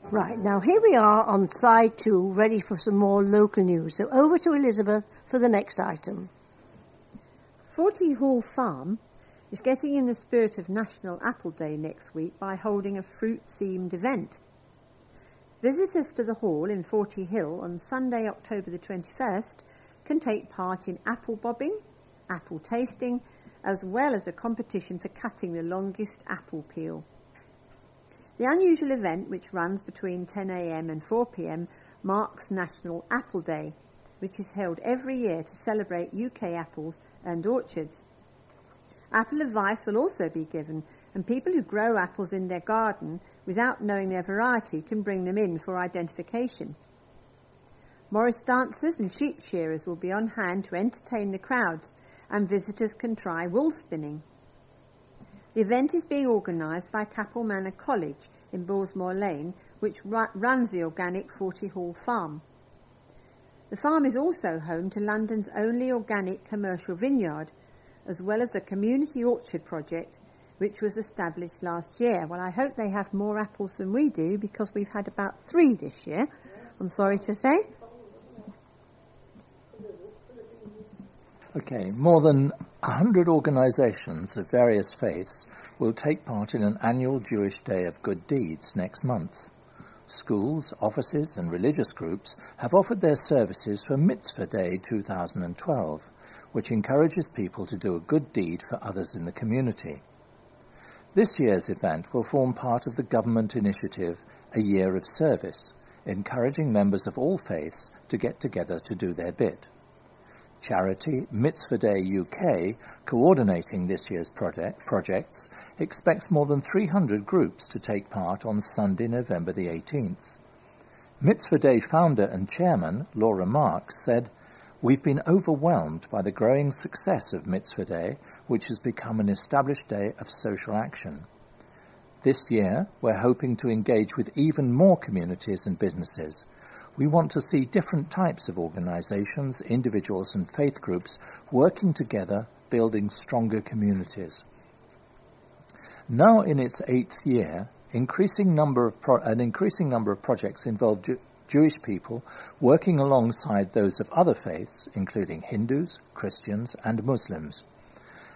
Right, now here we are on side 2, ready for some more local news. So over to Elizabeth for the next item. 40 Hall Farm is getting in the spirit of National Apple Day next week by holding a fruit-themed event. Visitors to the hall in 40 Hill on Sunday, October the 21st, can take part in apple bobbing, apple tasting, as well as a competition for cutting the longest apple peel. The unusual event, which runs between 10 a.m. and 4 p.m, marks National Apple Day, which is held every year to celebrate UK apples and orchards. Apple advice will also be given, and people who grow apples in their garden without knowing their variety can bring them in for identification. Morris dancers and sheep shearers will be on hand to entertain the crowds, and visitors can try wool spinning. The event is being organised by Capel Manor College in Bullsmore Lane, which runs the organic 40 Hall Farm. The farm is also home to London's only organic commercial vineyard, as well as a community orchard project which was established last year. Well, I hope they have more apples than we do, because we've had about 3 this year, I'm sorry to say. Okay, more than 100 organisations of various faiths will take part in an annual Jewish Day of Good Deeds next month. Schools, offices and religious groups have offered their services for Mitzvah Day 2012, which encourages people to do a good deed for others in the community. This year's event will form part of the government initiative A Year of Service, encouraging members of all faiths to get together to do their bit. Charity Mitzvah Day UK, coordinating this year's projects, expects more than 300 groups to take part on Sunday, November the 18th. Mitzvah Day founder and chairman, Laura Marks, said, "We've been overwhelmed by the growing success of Mitzvah Day, which has become an established day of social action. This year, we're hoping to engage with even more communities and businesses. We want to see different types of organisations, individuals and faith groups working together, building stronger communities." Now in its 8th year, an increasing number of projects involve Jewish people working alongside those of other faiths, including Hindus, Christians and Muslims.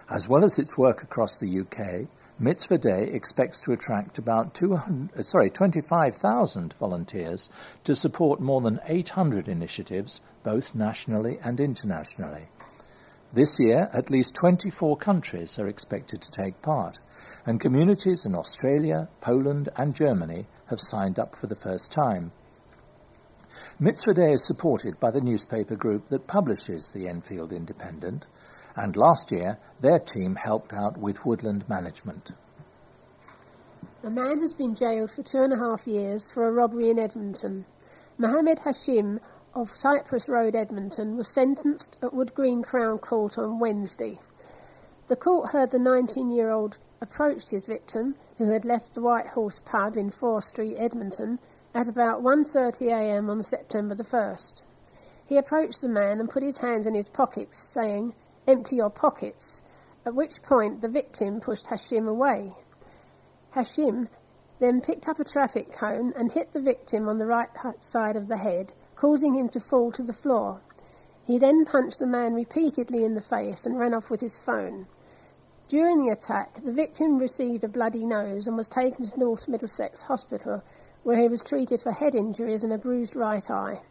As well as its work across the UK, Mitzvah Day expects to attract about 25,000 volunteers to support more than 800 initiatives, both nationally and internationally. This year, at least 24 countries are expected to take part, and communities in Australia, Poland and Germany have signed up for the first time. Mitzvah Day is supported by the newspaper group that publishes the Enfield Independent, and last year their team helped out with woodland management. A man has been jailed for 2.5 years for a robbery in Edmonton. Mohammed Hashim of Cypress Road, Edmonton, was sentenced at Wood Green Crown Court on Wednesday. The court heard the 19-year-old approached his victim, who had left the White Horse pub in 4th Street, Edmonton, at about 1:30 a.m. on September the 1st. He approached the man and put his hands in his pockets, saying, "Empty your pockets," at which point the victim pushed Hashim away. Hashim then picked up a traffic cone and hit the victim on the right side of the head, causing him to fall to the floor. He then punched the man repeatedly in the face and ran off with his phone. During the attack, the victim received a bloody nose and was taken to North Middlesex Hospital, where he was treated for head injuries and a bruised right eye.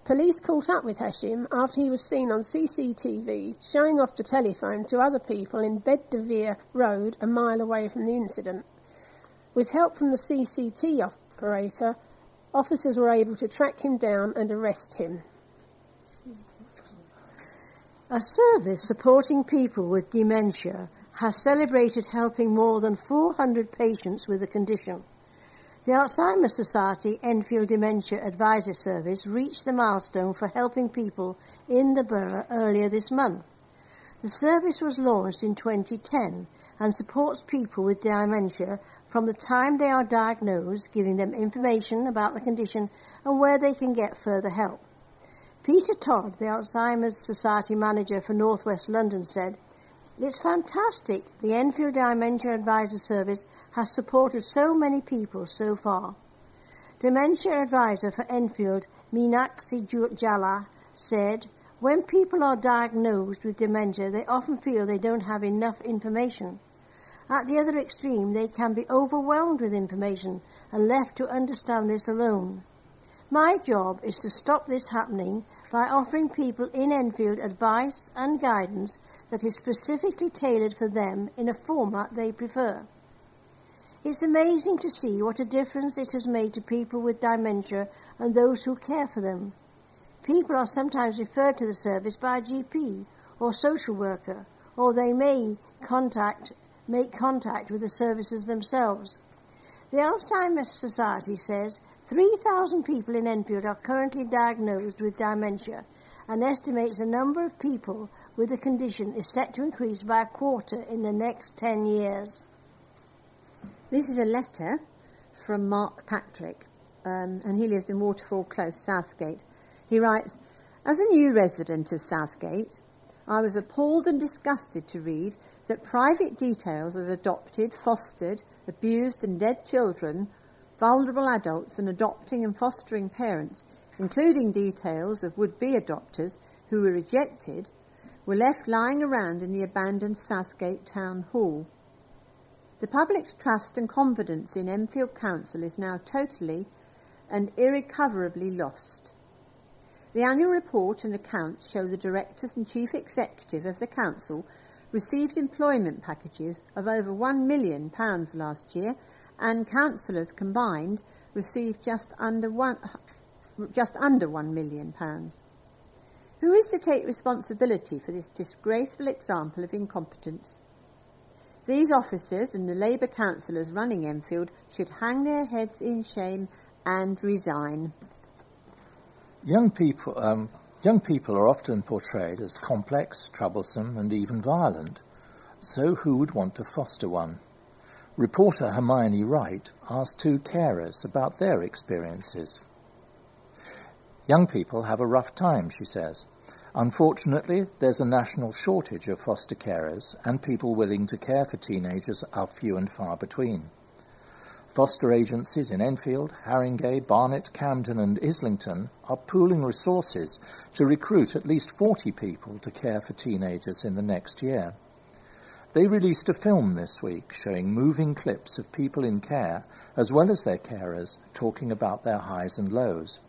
Police caught up with Hashim after he was seen on CCTV showing off the telephone to other people in Bedivere Road, a mile away from the incident. With help from the CCTV operator, officers were able to track him down and arrest him. A service supporting people with dementia has celebrated helping more than 400 patients with the condition. The Alzheimer's Society Enfield Dementia Advisor Service reached the milestone for helping people in the borough earlier this month. The service was launched in 2010 and supports people with dementia from the time they are diagnosed, giving them information about the condition and where they can get further help. Peter Todd, the Alzheimer's Society manager for North West London, said, "It's fantastic. The Enfield Dementia Advisor Service has supported so many people so far. Dementia advisor for Enfield, Meenakshi Jala, said, when people are diagnosed with dementia, they often feel they don't have enough information. At the other extreme, they can be overwhelmed with information and left to understand this alone. My job is to stop this happening by offering people in Enfield advice and guidance that is specifically tailored for them in a format they prefer. It's amazing to see what a difference it has made to people with dementia and those who care for them. People are sometimes referred to the service by a GP or social worker, or they may make contact with the services themselves. The Alzheimer's Society says 3,000 people in Enfield are currently diagnosed with dementia and estimates the number of people with the condition is set to increase by a quarter in the next 10 years. This is a letter from Mark Patrick, and he lives in Waterfall Close, Southgate. He writes, as a new resident of Southgate, I was appalled and disgusted to read that private details of adopted, fostered, abused and dead children, vulnerable adults and adopting and fostering parents, including details of would-be adopters who were rejected, were left lying around in the abandoned Southgate Town Hall. The public's trust and confidence in Enfield Council is now totally and irrecoverably lost. The annual report and accounts show the directors and chief executive of the council received employment packages of over £1 million last year, and councillors combined received just under £1 million. Who is to take responsibility for this disgraceful example of incompetence? These officers and the Labour councillors running Enfield should hang their heads in shame and resign. Young people are often portrayed as complex, troublesome and even violent. So who would want to foster one? Reporter Hermione Wright asked 2 carers about their experiences. Young people have a rough time, she says. Unfortunately, there's a national shortage of foster carers, and people willing to care for teenagers are few and far between. Foster agencies in Enfield, Haringey, Barnet, Camden and Islington are pooling resources to recruit at least 40 people to care for teenagers in the next year. They released a film this week showing moving clips of people in care, as well as their carers, talking about their highs and lows.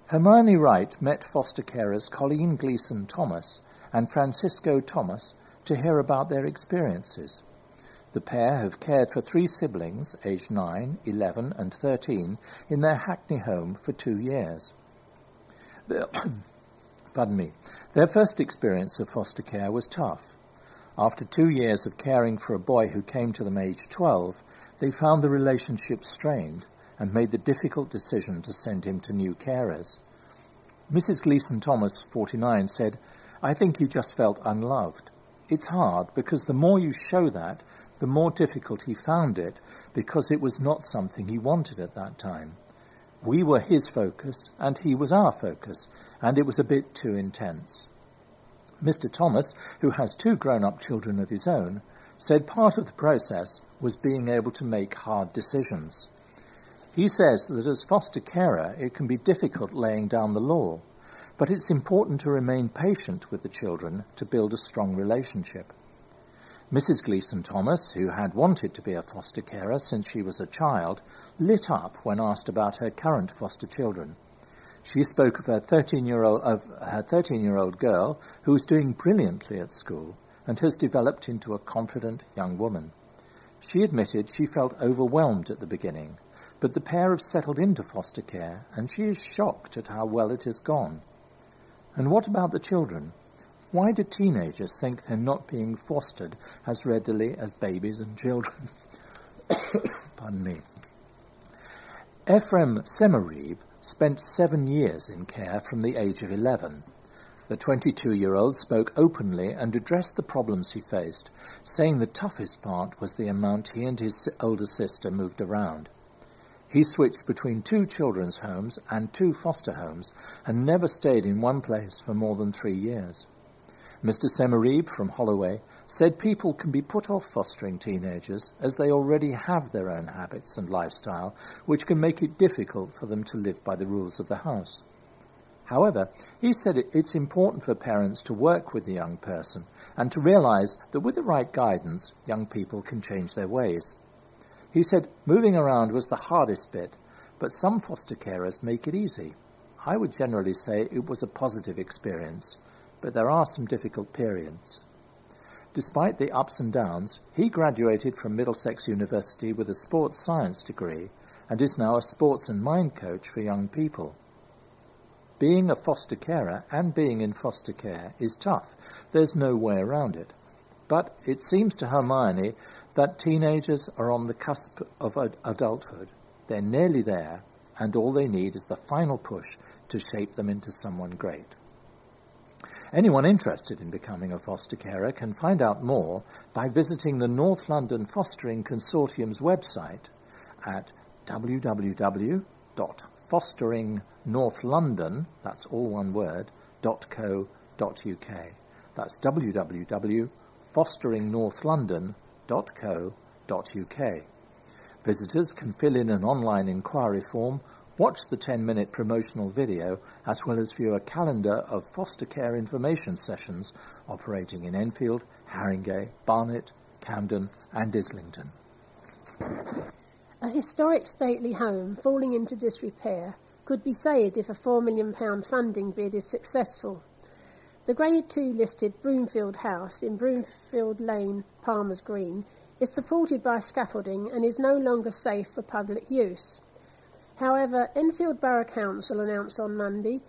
Hermione Wright met foster carers Colleen Gleeson-Thomas and Francisco Thomas to hear about their experiences. The pair have cared for 3 siblings, aged 9, 11 and 13, in their Hackney home for 2 years. Their first experience of foster care was tough. After 2 years of caring for a boy who came to them aged 12, they found the relationship strained and made the difficult decision to send him to new carers. Mrs. Gleeson-Thomas, 49, said, I think he just felt unloved. It's hard because the more you show that, the more difficult he found it because it was not something he wanted at that time. We were his focus and he was our focus, and it was a bit too intense. Mr. Thomas, who has 2 grown-up children of his own, said part of the process was being able to make hard decisions. He says that as foster carer it can be difficult laying down the law, but it's important to remain patient with the children to build a strong relationship. Mrs. Gleeson-Thomas, who had wanted to be a foster carer since she was a child, lit up when asked about her current foster children. She spoke of her 13-year-old girl who was doing brilliantly at school and has developed into a confident young woman. She admitted she felt overwhelmed at the beginning, but the pair have settled into foster care and she is shocked at how well it has gone. And what about the children? Why do teenagers think they're not being fostered as readily as babies and children? Pardon me. Ephraim Semerib spent 7 years in care from the age of 11. The 22-year-old spoke openly and addressed the problems he faced, saying the toughest part was the amount he and his older sister moved around. He switched between 2 children's homes and 2 foster homes and never stayed in one place for more than 3 years. Mr. Semerib from Holloway said people can be put off fostering teenagers as they already have their own habits and lifestyle, which can make it difficult for them to live by the rules of the house. However, he said it's important for parents to work with the young person and to realise that with the right guidance, young people can change their ways. He said moving around was the hardest bit, but some foster carers make it easy. I would generally say it was a positive experience, but there are some difficult periods. Despite the ups and downs, he graduated from Middlesex University with a sports science degree and is now a sports and mind coach for young people. Being a foster carer and being in foster care is tough. There's no way around it. But it seems to Hermione that teenagers are on the cusp of adulthood. They're nearly there, and all they need is the final push to shape them into someone great. Anyone interested in becoming a foster carer can find out more by visiting the North London Fostering Consortium's website at www.fosteringnorthlondon, that's all one word, .co.uk. That's www.fosteringnorthlondon.co.uk. Visitors can fill in an online inquiry form, watch the 10-minute promotional video, as well as view a calendar of foster care information sessions operating in Enfield, Haringey, Barnet, Camden and Islington. A historic stately home falling into disrepair could be saved if a £4 million funding bid is successful. The Grade 2 listed Broomfield House in Broomfield Lane, Palmer's Green, is supported by scaffolding and is no longer safe for public use. However, Enfield Borough Council announced on Monday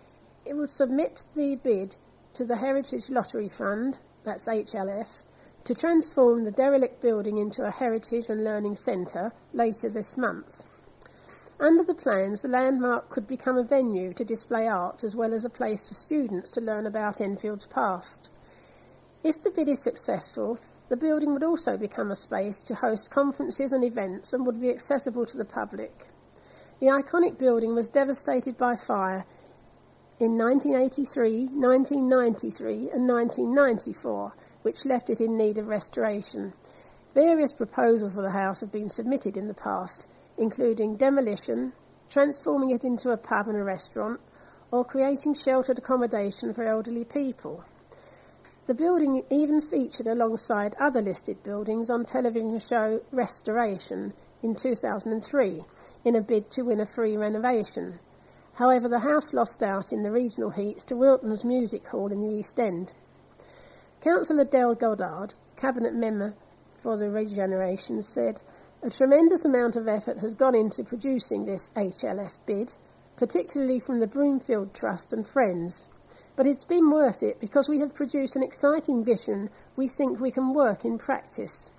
it would submit the bid to the Heritage Lottery Fund, that's HLF, to transform the derelict building into a heritage and learning centre later this month. Under the plans, the landmark could become a venue to display art as well as a place for students to learn about Enfield's past. If the bid is successful, the building would also become a space to host conferences and events and would be accessible to the public. The iconic building was devastated by fire in 1983, 1993 and 1994, which left it in need of restoration. Various proposals for the house have been submitted in the past, including demolition, transforming it into a pub and a restaurant, or creating sheltered accommodation for elderly people. The building even featured alongside other listed buildings on television show Restoration in 2003, in a bid to win a free renovation. However, the house lost out in the regional heats to Wilton's Music Hall in the East End. Councillor Del Goddard, Cabinet Member for the Regeneration, said, "A tremendous amount of effort has gone into producing this HLF bid, particularly from the Broomfield Trust and friends. But it's been worth it because we have produced an exciting vision we think we can work in practice.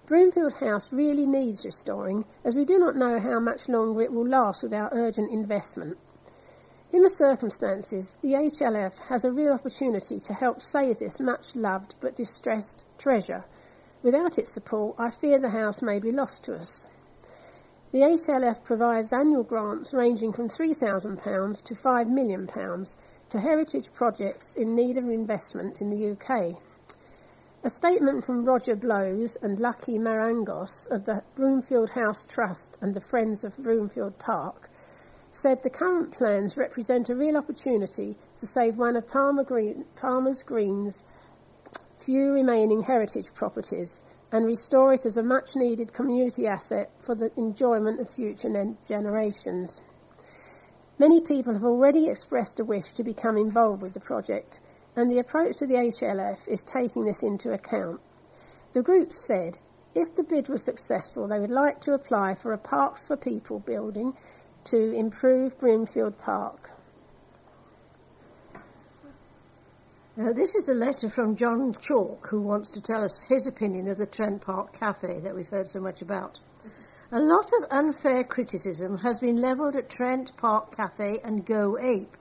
Broomfield House really needs restoring, as we do not know how much longer it will last without urgent investment. In the circumstances, the HLF has a real opportunity to help save this much-loved but distressed treasure. Without its support, I fear the house may be lost to us." The HLF provides annual grants ranging from £3,000 to £5 million to heritage projects in need of investment in the UK. A statement from Roger Blows and Lucky Marangos of the Broomfield House Trust and the Friends of Broomfield Park said the current plans represent a real opportunity to save one of Palmer's Green's few remaining heritage properties and restore it as a much-needed community asset for the enjoyment of future generations. Many people have already expressed a wish to become involved with the project, and the approach to the HLF is taking this into account. The group said if the bid was successful, they would like to apply for a Parks for People building to improve Broomfield Park. Now, this is a letter from John Chalk, who wants to tell us his opinion of the Trent Park Cafe that we've heard so much about. A lot of unfair criticism has been levelled at Trent Park Cafe and Go Ape.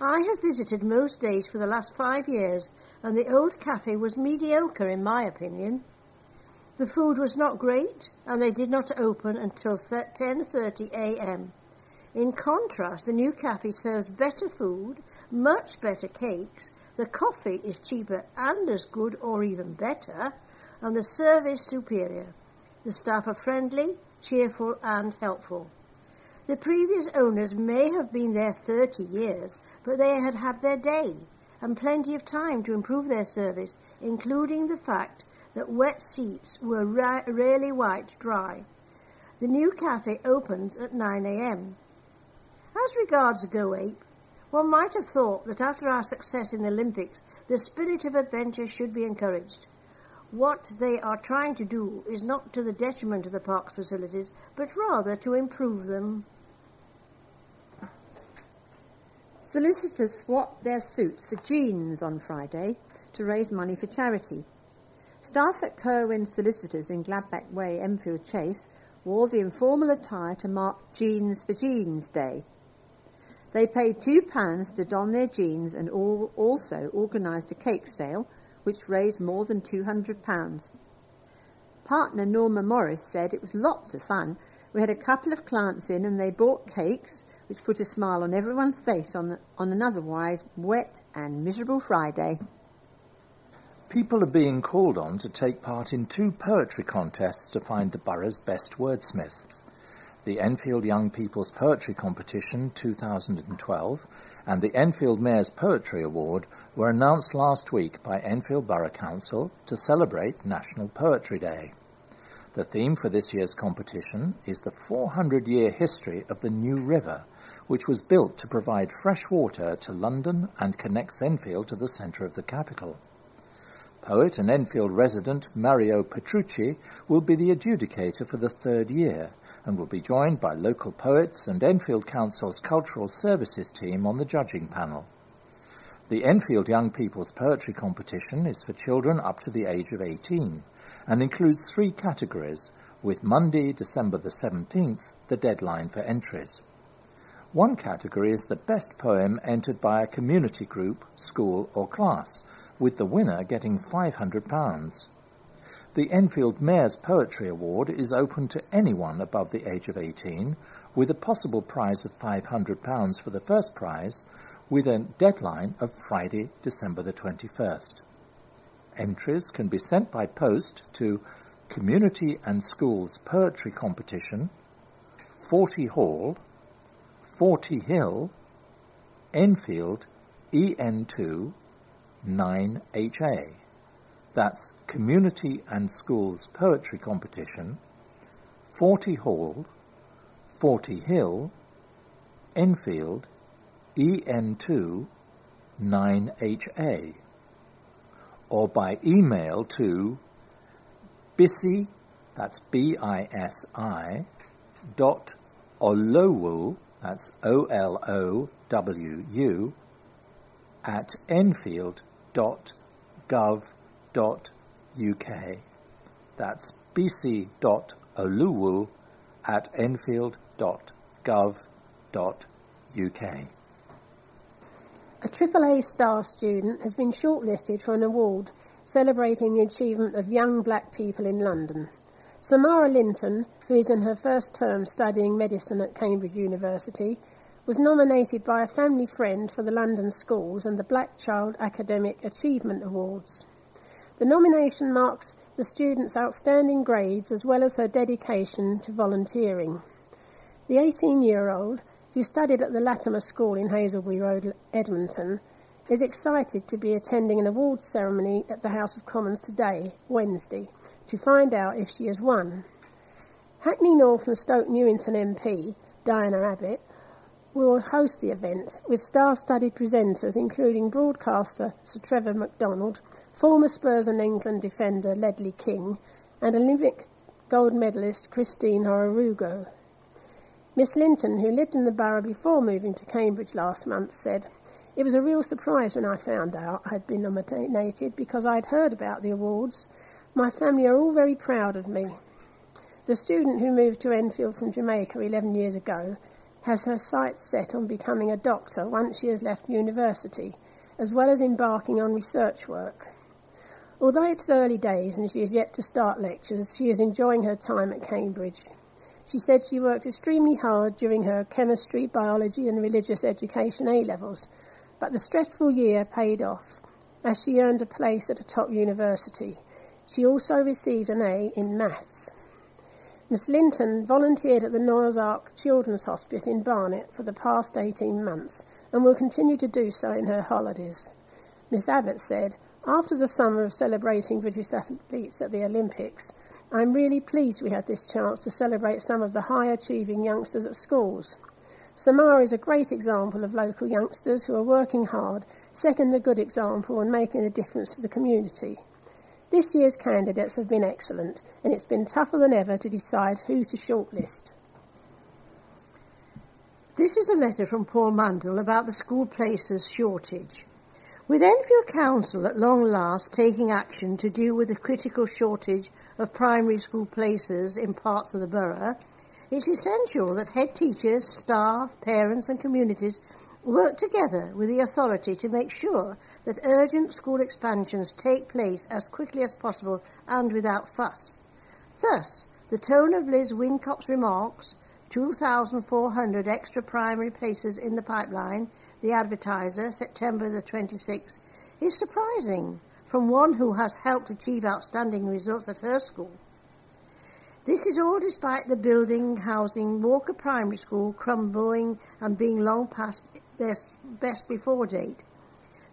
I have visited most days for the last 5 years, and the old cafe was mediocre in my opinion. The food was not great, and they did not open until 10:30 a.m. In contrast, the new cafe serves better food, much better cakes, The coffee is cheaper and as good or even better, and the service superior. The staff are friendly, cheerful and helpful. The previous owners may have been there 30 years, but they had had their day and plenty of time to improve their service, including the fact that wet seats were rarely wiped dry. The new cafe opens at 9 a.m. As regards Go Ape, one might have thought that after our success in the Olympics, the spirit of adventure should be encouraged. What they are trying to do is not to the detriment of the park's facilities, but rather to improve them. Solicitors swapped their suits for jeans on Friday to raise money for charity. Staff at Kerwin Solicitors in Gladback Way, Enfield Chase, wore the informal attire to mark Jeans for Jeans Day. They paid £2 to don their jeans and also organised a cake sale, which raised more than £200. Partner Norma Morris said it was lots of fun. We had a couple of clients in and they bought cakes, which put a smile on everyone's face on an otherwise wet and miserable Friday. People are being called on to take part in 2 poetry contests to find the borough's best wordsmith. The Enfield Young People's Poetry Competition 2012 and the Enfield Mayor's Poetry Award were announced last week by Enfield Borough Council to celebrate National Poetry Day. The theme for this year's competition is the 400-year history of the New River, which was built to provide fresh water to London and connects Enfield to the centre of the capital. Poet and Enfield resident Mario Petrucci will be the adjudicator for the 3rd year and will be joined by local poets and Enfield Council's Cultural Services team on the judging panel. The Enfield Young People's Poetry Competition is for children up to the age of 18 and includes 3 categories, with Monday, December the 17th, the deadline for entries. One category is the best poem entered by a community group, school or class, with the winner getting £500. The Enfield Mayor's Poetry Award is open to anyone above the age of 18, with a possible prize of £500 for the first prize, with a deadline of Friday, December the 21st. Entries can be sent by post to Community and Schools Poetry Competition, 40 Hall, 40 Hill, Enfield, EN2, 9HA. That's Community and Schools Poetry Competition, 40 Hall, 40 Hill, Enfield, EN2, 9HA. Or by email to bisi, that's BISI, .olowu, that's OLOWU, at enfield.gov.uk. That's bc.oluwu at enfield.gov.uk. A AAA star student has been shortlisted for an award celebrating the achievement of young black people in London. Samara Linton, who is in her first term studying medicine at Cambridge University, was nominated by a family friend for the London Schools and the Black Child Academic Achievement Awards. The nomination marks the student's outstanding grades as well as her dedication to volunteering. The 18-year-old, who studied at the Latimer School in Hazelbury Road, Edmonton, is excited to be attending an awards ceremony at the House of Commons today, Wednesday, to find out if she has won. Hackney North and Stoke Newington MP, Diana Abbott, will host the event with star-studded presenters including broadcaster Sir Trevor MacDonald, former Spurs and England defender Ledley King, and Olympic gold medalist Christine Horugo. Miss Linton, who lived in the borough before moving to Cambridge last month, said, "It was a real surprise when I found out I had been nominated because I had heard about the awards. My family are all very proud of me." The student who moved to Enfield from Jamaica 11 years ago has her sights set on becoming a doctor once she has left university, as well as embarking on research work. Although it's early days and she is yet to start lectures, she is enjoying her time at Cambridge. She said she worked extremely hard during her chemistry, biology and religious education A-levels, but the stressful year paid off. as she earned a place at a top university. She also received an A in maths. Miss Linton volunteered at the Noah's Ark Children's Hospice in Barnet for the past 18 months and will continue to do so in her holidays. Miss Abbott said, "After the summer of celebrating British athletes at the Olympics, I'm really pleased we had this chance to celebrate some of the high-achieving youngsters at schools. Samara is a great example of local youngsters who are working hard, setting a good example and making a difference to the community. This year's candidates have been excellent, and it's been tougher than ever to decide who to shortlist." This is a letter from Paul Mandel about the school places shortage. With Enfield Council at long last taking action to deal with the critical shortage of primary school places in parts of the borough, it's essential that head teachers, staff, parents and communities work together with the authority to make sure that urgent school expansions take place as quickly as possible and without fuss. Thus, the tone of Liz Wincop's remarks, 2,400 extra primary places in the pipeline, the Advertiser, September the 26th, is surprising from one who has helped achieve outstanding results at her school. This is all despite the building housing Walker Primary School crumbling and being long past their best before date.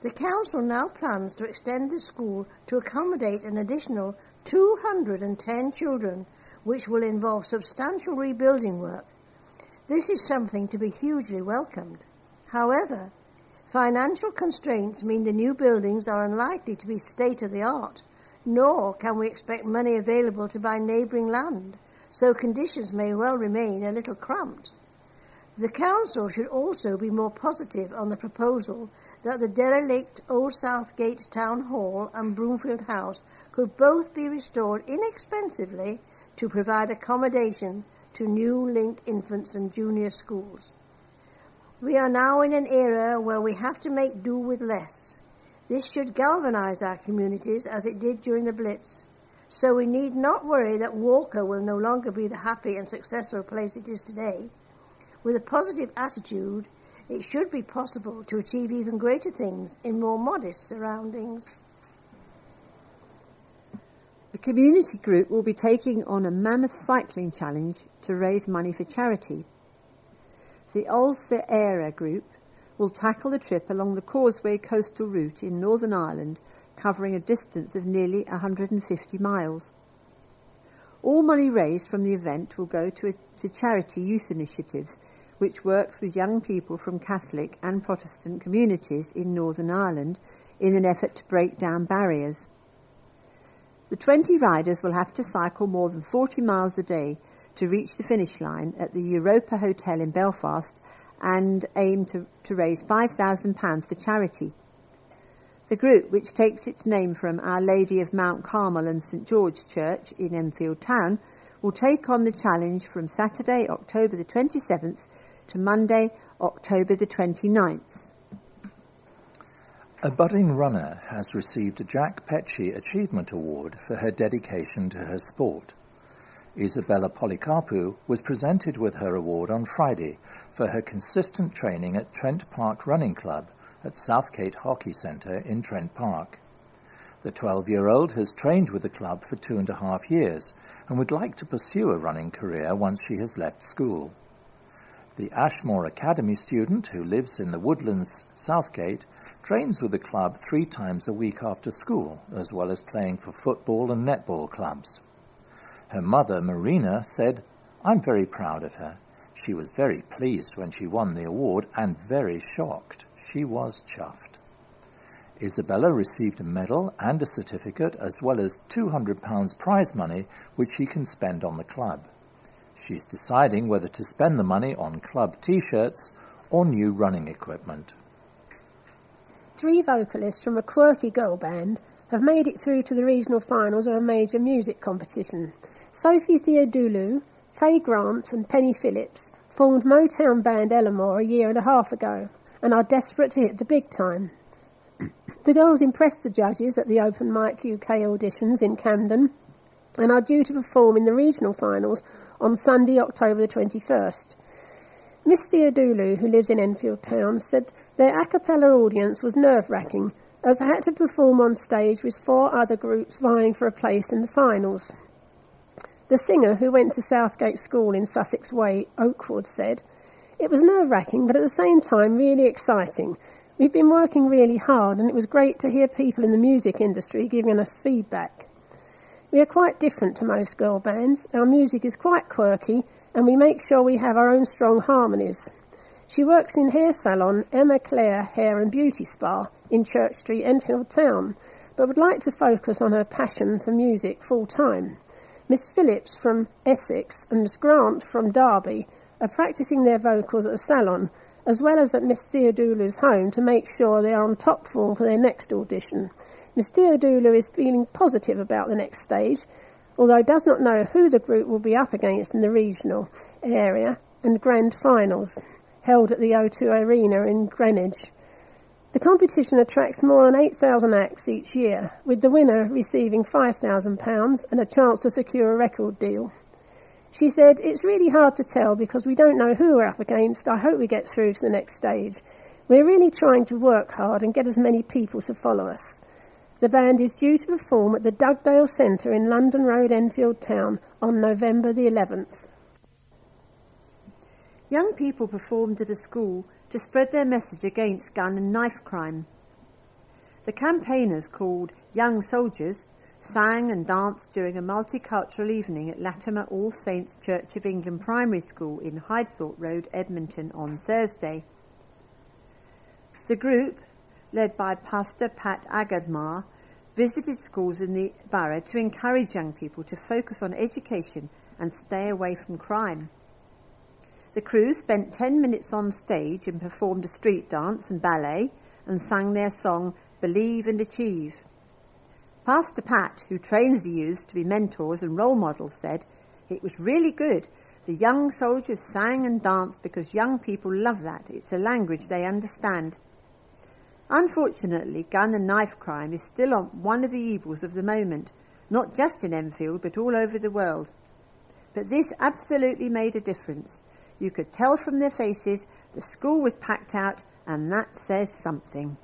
The council now plans to extend the school to accommodate an additional 210 children, which will involve substantial rebuilding work. This is something to be hugely welcomed. However, financial constraints mean the new buildings are unlikely to be state-of-the-art, nor can we expect money available to buy neighbouring land, so conditions may well remain a little cramped. The council should also be more positive on the proposal that the derelict Old Southgate Town Hall and Broomfield House could both be restored inexpensively to provide accommodation to new linked infants and junior schools. We are now in an era where we have to make do with less. This should galvanise our communities as it did during the Blitz. So we need not worry that Walker will no longer be the happy and successful place it is today. With a positive attitude, it should be possible to achieve even greater things in more modest surroundings. The community group will be taking on a mammoth cycling challenge to raise money for charity. The Ulster Era group will tackle the trip along the Causeway coastal route in Northern Ireland, covering a distance of nearly 150 miles. All money raised from the event will go to charity youth initiatives, which works with young people from Catholic and Protestant communities in Northern Ireland in an effort to break down barriers. The 20 riders will have to cycle more than 40 miles a day to reach the finish line at the Europa Hotel in Belfast and aim to raise £5,000 for charity. The group, which takes its name from Our Lady of Mount Carmel and St George Church in Enfield Town, will take on the challenge from Saturday, October the 27th to Monday, October the 29th. A budding runner has received a Jack Petchey Achievement Award for her dedication to her sport. Isabella Policarpou was presented with her award on Friday for her consistent training at Trent Park Running Club at Southgate Hockey Centre in Trent Park. The 12-year-old has trained with the club for 2.5 years and would like to pursue a running career once she has left school. The Ashmore Academy student, who lives in the Woodlands, Southgate, trains with the club 3 times a week after school, as well as playing for football and netball clubs. Her mother, Marina, said, "I'm very proud of her. She was very pleased when she won the award and very shocked. She was chuffed." Isabella received a medal and a certificate as well as £200 prize money, which she can spend on the club. She's deciding whether to spend the money on club T-shirts or new running equipment. 3 vocalists from a quirky girl band have made it through to the regional finals of a major music competition. Sophie Theodoulou, Faye Grant and Penny Phillips formed Motown band Ellamore a 1.5 years ago and are desperate to hit the big time. The girls impressed the judges at the Open Mic UK auditions in Camden and are due to perform in the regional finals on Sunday, October the 21st. Miss Theodoulou, who lives in Enfield Town, said their a cappella audience was nerve-wracking, as they had to perform on stage with 4 other groups vying for a place in the finals. The singer, who went to Southgate School in Sussex Way, Oakwood, said, "It was nerve-wracking, but at the same time really exciting. We've been working really hard, and it was great to hear people in the music industry giving us feedback. We are quite different to most girl bands. Our music is quite quirky, and we make sure we have our own strong harmonies." She works in hair salon Emma Clare Hair and Beauty Spa in Church Street, Enfield Town, but would like to focus on her passion for music full-time. Miss Phillips from Essex and Miss Grant from Derby are practising their vocals at the salon, as well as at Miss Theodulu's home, to make sure they are on top form for their next audition. Miss Theodulu is feeling positive about the next stage, although does not know who the group will be up against in the regional area and grand finals, held at the O2 Arena in Greenwich. The competition attracts more than 8,000 acts each year, with the winner receiving £5,000 and a chance to secure a record deal. She said, "It's really hard to tell because we don't know who we're up against. I hope we get through to the next stage. We're really trying to work hard and get as many people to follow us." The band is due to perform at the Dugdale Centre in London Road, Enfield Town on November the 11th. Young people performed at a school to spread their message against gun and knife crime. The campaigners, called Young Soldiers, sang and danced during a multicultural evening at Latimer All Saints Church of England Primary School in Hydethorpe Road, Edmonton, on Thursday. The group, led by Pastor Pat Agadmar, visited schools in the borough to encourage young people to focus on education and stay away from crime. The crew spent 10 minutes on stage and performed a street dance and ballet and sang their song Believe and Achieve. Pastor Pat, who trains the youths to be mentors and role models, said, "It was really good. The young soldiers sang and danced because young people love that. It's a language they understand." Unfortunately, gun and knife crime is still one of the evils of the moment, not just in Enfield but all over the world. But this absolutely made a difference. You could tell from their faces the school was packed out, and that says something.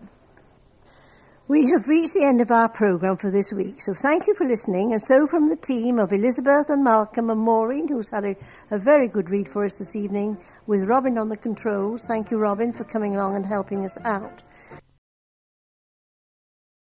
We have reached the end of our programme for this week, so thank you for listening. And so from the team of Elizabeth and Malcolm and Maureen, who's had a very good read for us this evening, with Robin on the controls. Thank you, Robin, for coming along and helping us out.